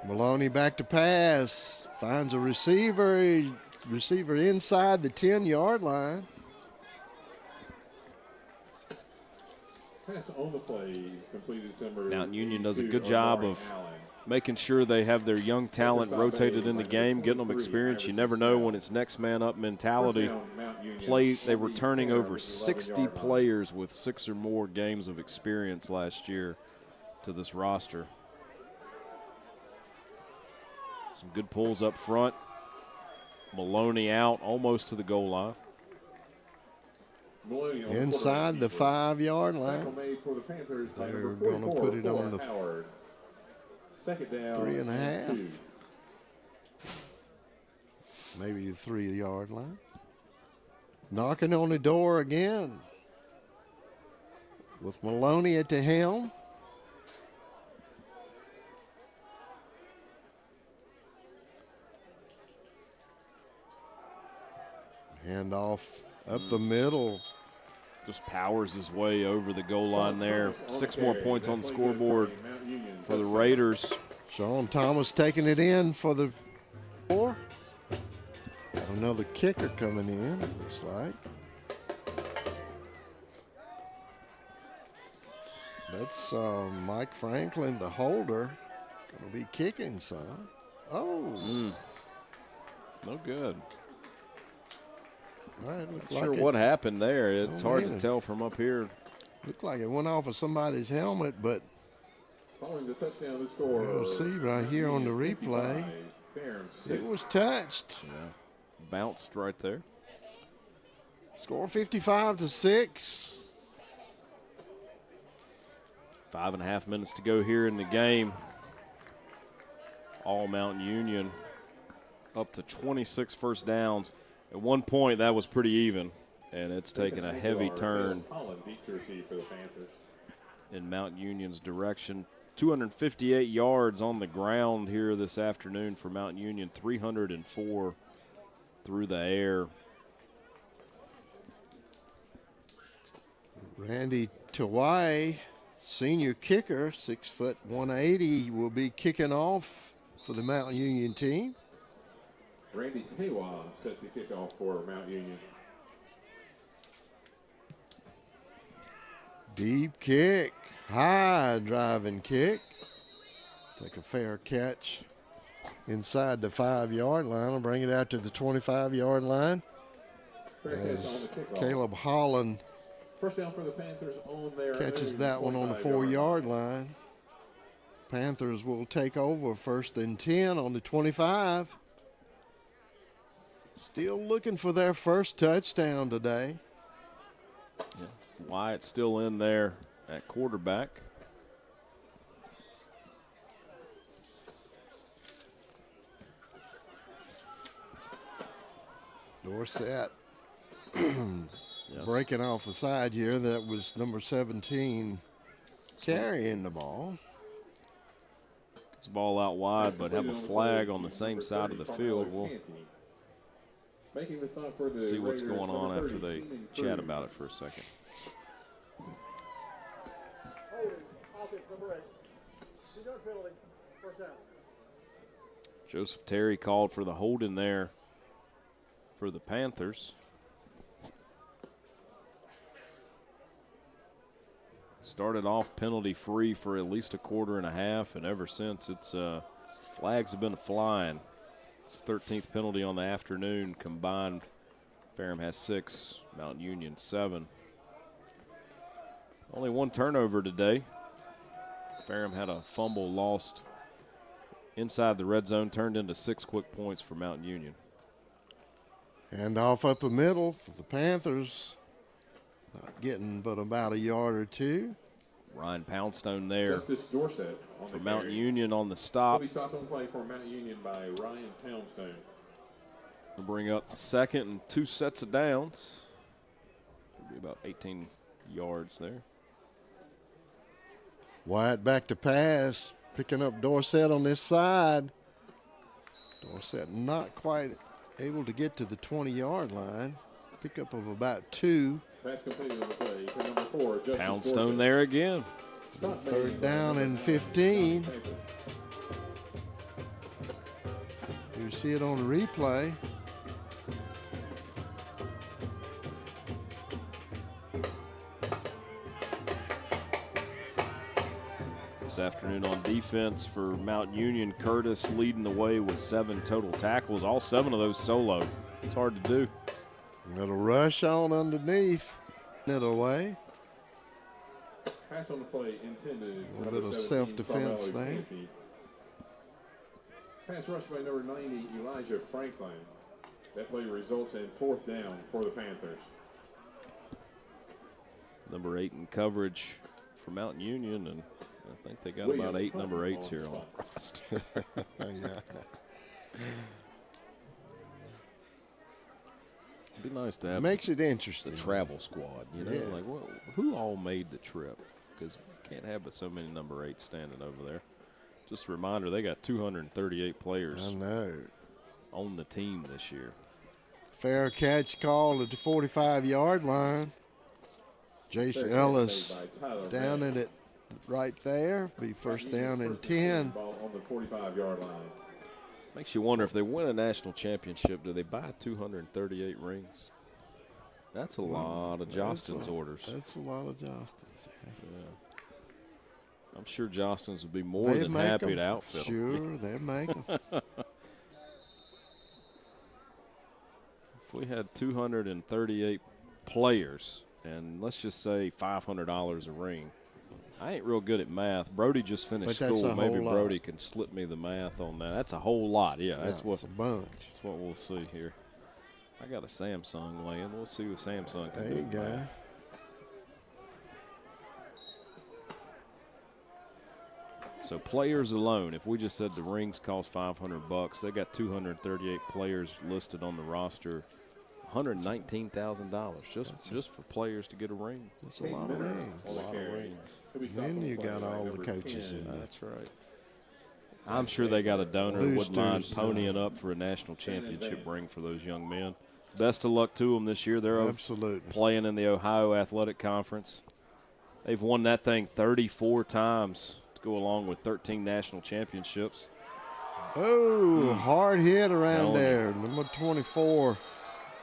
Maloney back to pass, finds a receiver inside the 10-yard line. Pass on the play, completed Mountain Union does a good job of making sure they have their young talent rotated in the game, getting them experience. You never know when it's next man up mentality. They were turning over 60 players with 6 or more games of experience last year to this roster. Some good pulls up front. Maloney out almost to the goal line. Inside the 5-yard line. They're going to put it on the 3.5. Maybe the 3-yard line. Knocking on the door again with Maloney at the helm. Handoff up the middle. Just powers his way over the goal line there. 6 more points on the scoreboard for the Raiders. Sean Thomas taking it in for the 4. Got another kicker coming in, it looks like. That's Mike Franklin, the holder. Gonna be kicking some. Oh. No good. All right, Not sure what happened there. It's hard to tell from up here. Looked like it went off of somebody's helmet, but Following the touchdown to score. you'll see right here on the replay. It was touched. Yeah. Bounced right there. Score 55-6. 5.5 minutes to go here in the game. All Mountain Union up to 26 first downs. At one point, that was pretty even, and it's taken a heavy turn in Mountain Union's direction. 258 yards on the ground here this afternoon for Mountain Union, 304 through the air. Randy Tawai, senior kicker, 6 foot 180, will be kicking off for the Mountain Union team. Randy Tewa set the kickoff for Mount Union. Deep kick, high driving kick. Take a fair catch inside the 5-yard line. I'll bring it out to the 25-yard line. As Caleb Holland First down for the Panthers on their catches that one on the 4-yard line. Panthers will take over 1st and 10 on the 25. Still looking for their first touchdown today. Yeah. Wyatt still in there at quarterback. Dorsett Yes. breaking off the side here. That was number 17 carrying the ball. Gets the ball out wide, but have a flag on the same side of the field. We'll see what's going on after they chat about it for a second. Joseph Terry called for the holding there for the Panthers. Started off penalty-free for at least a quarter and a half, and ever since, it's flags have been flying. It's 13th penalty on the afternoon combined. Ferrum has 6, Mountain Union 7. Only one turnover today. Ferrum had a fumble lost inside the red zone, turned into 6 quick points for Mountain Union. And off up the middle for the Panthers. Not getting but about a yard or two. Ryan Poundstone there for Mountain carry. Union on the stop. Will be stopped on play for Mountain Union by Ryan Poundstone. We'll bring up 2nd and 2 sets of downs. It'll be about 18 yards there. Wyatt back to pass, picking up Dorsett on this side. Dorsett not quite able to get to the 20-yard line. Pickup of about 2. Pass completed on the play for number 4, Justin Poundstone Dorsett. there again. 3rd down and 15. You see it on the replay. This afternoon on defense for Mountain Union, Curtis leading the way with 7 total tackles, all 7 of those solo. It's hard to do. Little rush on underneath. It away. Pass on the play intended. A little bit of self-defense there. Pass rush by number 90, Elijah Franklin. That play results in 4th down for the Panthers. Number 8 in coverage for Mountain Union, and I think they got about 8 number 8s here on the roster. Yeah. It'd be nice to have Makes it interesting. the travel squad, you know, Yeah. like who all made the trip? Because we can't have but so many number 8 standing over there. Just a reminder, they got 238 players I know. on the team this year. Fair catch called at the 45-yard line. Jason Ellis down in it right there. Be 1st down and 10. Ball on the 45-yard line. Makes you wonder if they win a national championship, do they buy 238 rings? That's a lot of Jostens orders. That's a lot of Jostens. Yeah. I'm sure Jostens would be more They'd than make happy 'em. to outfit 'em. Sure, they'd make them. If we had 238 players, and let's just say $500 a ring, I ain't real good at math. Brody just finished But that's school. a Maybe whole lot. Brody can slip me the math on that. That's a whole lot. Yeah, That's a bunch. That's what we'll see here. I got a Samsung laying. We'll see what Samsung can There do. you go. So players alone, if we just said the rings cost $500, they got 238 players listed on the roster. $119,000 just for players to get a ring. That's a lot of rings. A lot of rings. Then you got all the coaches in there. That's right. I'm sure they got a donor who wouldn't mind Boosters, ponying up for a national championship ring for those young men. Best of luck to them this year. They're Absolutely playing in the Ohio Athletic Conference. They've won that thing 34 times to go along with 13 national championships. Oh, hard hit around Telling there. Number 24,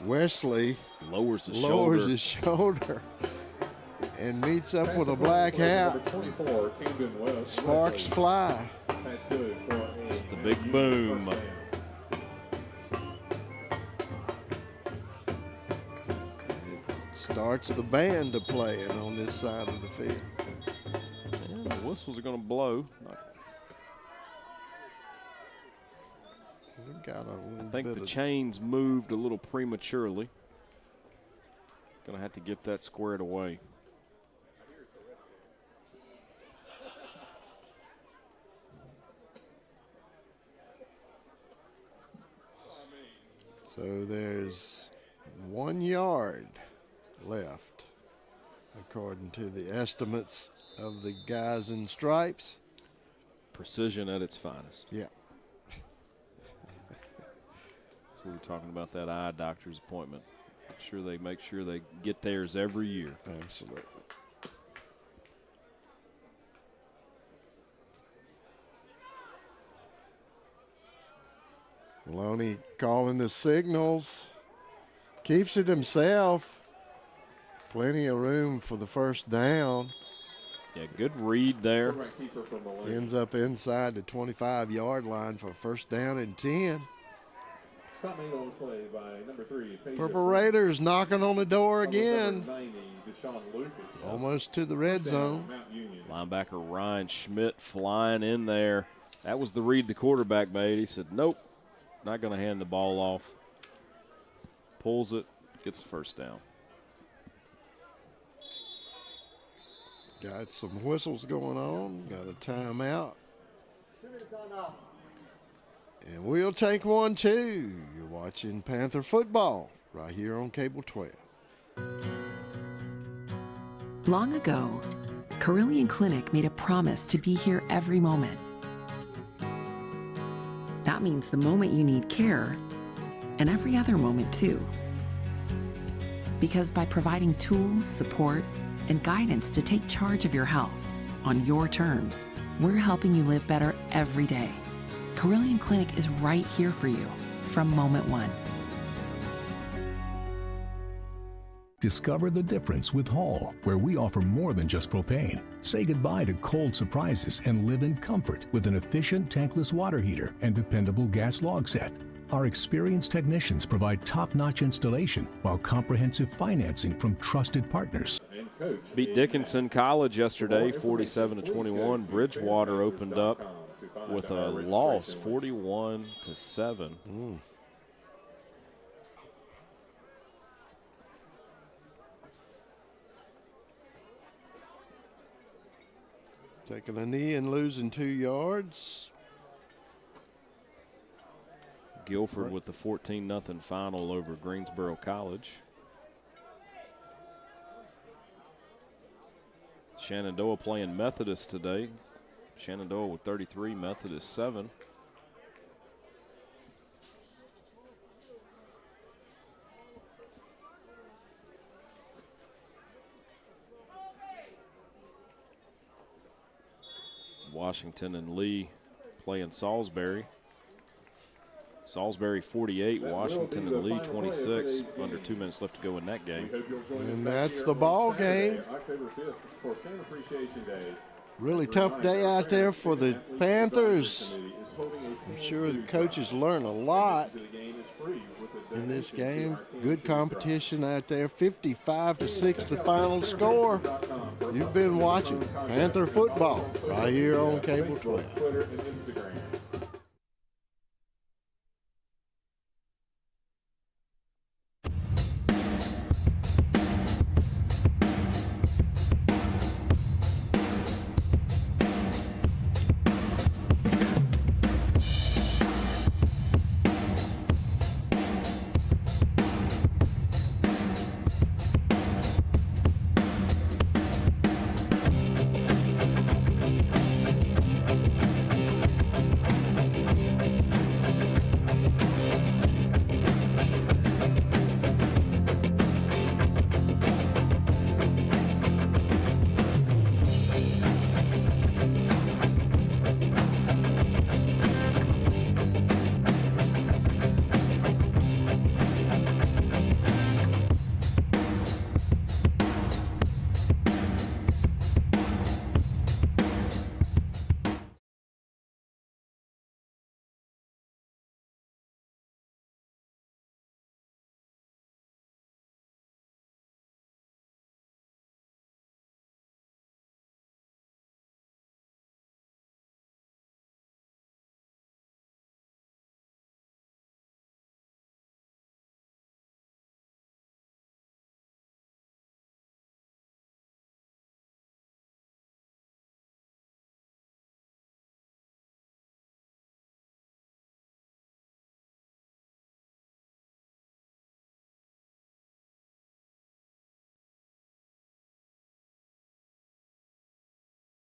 Wesley, lowers his shoulder and meets up with a black hat. 24, Camden West. Sparks fly. That's good for a It's the big boom. first down. Starts the band to playing on this side of the field. And the whistles are going to blow. We got a little I think bit the of chains moved a little prematurely. Going to have to get that squared away. So there's 1 yard left, according to the estimates of the guys in stripes. Precision at its finest. Yeah. So we were talking about that eye doctor's appointment. Make sure they get theirs every year. Absolutely. Maloney calling the signals. Keeps it himself. Plenty of room for the first down. Yeah, good read there. Quarterback keeper from Maloney. Ends up inside the 25-yard line for first down and 10. Shot made on the play by number 3. Purple Raiders knocking on the door Number again. 90, Deshaun Lucas. Almost to the red zone. Mount Union. Linebacker Ryan Schmidt flying in there. That was the read the quarterback made. He said, nope, not going to hand the ball off. Pulls it, gets the first down. Got some whistles going on. Got a timeout. And we'll take one, too. You're watching Panther football right here on Cable 12. Long ago, Carillion Clinic made a promise to be here every moment. That means the moment you need care, and every other moment too. Because by providing tools, support, and guidance to take charge of your health on your terms, we're helping you live better every day. Carillion Clinic is right here for you from moment one. Discover the difference with Hall, where we offer more than just propane. Say goodbye to cold surprises and live in comfort with an efficient tankless water heater and dependable gas log set. Our experienced technicians provide top-notch installation while comprehensive financing from trusted partners. And coach. Beat Dickinson College yesterday, 47-21. Bridgewater opened up with a loss, 41-7. Taking a knee and losing 2 yards. Guilford with the 14-0 final over Greensboro College. Shenandoah playing Methodist today. Shenandoah with 33, Methodist 7. Washington and Lee playing Salisbury. Salisbury 48, Washington and Lee 26. Under 2 minutes left to go in that game. And that's the ball game. October 5th for Fan Appreciation Day. Really tough day out there for the Panthers. I'm sure the coaches learn a lot in this game. Good competition out there. 55-6 the final score. You've been watching Panther football right here on Cable 12.